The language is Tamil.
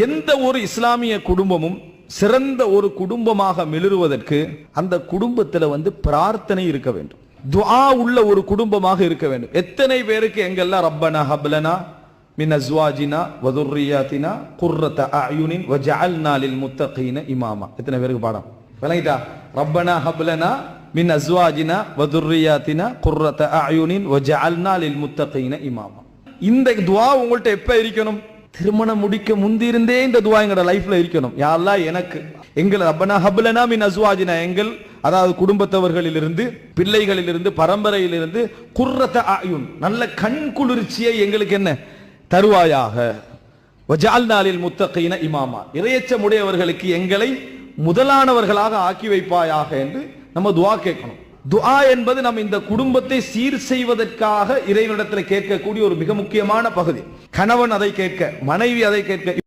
எந்த ஒரு இஸ்லாமிய குடும்பமும் சிறந்த ஒரு குடும்பமாக மிளிருவதற்கு அந்த குடும்பத்தில் பிரார்த்தனை இருக்க வேண்டும். துஆ உள்ள ஒரு குடும்பமாக இருக்க வேண்டும். எத்தனை பேருக்கு எங்கெல்லாம் ரப்பனா ஹப்லனா மின் அஸ்வாஜினா வ துர்ரியாத்தினா குர்ரத அயுனின் வஜஅல்னா லில் முத்தகீன இமாமா. எத்தனை பேருக்கு பாடம் விளங்கிட்டா? ரப்பனா ஹப்லனா மின் அஸ்வாஜினா வ துர்ரியாத்தினா குர்ரத அயுனின் வஜஅல்னா லில் முத்தகீன இமாமா. இந்த துஆ உங்கள்ட்ட எப்ப இருக்கணும்? திருமணம் முடிக்க முந்தி இருந்தே இந்த துஆ எங்களோட லைஃப்ல இருக்கணும். யா அல்லாஹ் எனக்கு எங்கள் ரப்பனா ஹப்லனா மின் அஸ்வாஜினா எங்கள் அதாவது குடும்பத்தவர்களிலிருந்து பிள்ளைகளிலிருந்து பரம்பரையிலிருந்து குர்ரத அயுன் நல்ல கண் குளிர்ச்சியை எங்களுக்கு என்ன தருவாயாக. வஜஅல்னா லில் முத்தகீன இமாமா இறையச்சமுடையவர்களுக்கு எங்களை முதலானவர்களாக ஆக்கி வைப்பாயாக என்று நம்ம துஆ கேட்கணும். துஆ என்பது நம்ம இந்த குடும்பத்தை சீர் செய்வதற்காக இறைவனிடத்தில் கேட்கக்கூடிய ஒரு மிக முக்கியமான பகுதி. கணவன் அதை கேட்க, மனைவி அதை கேட்க.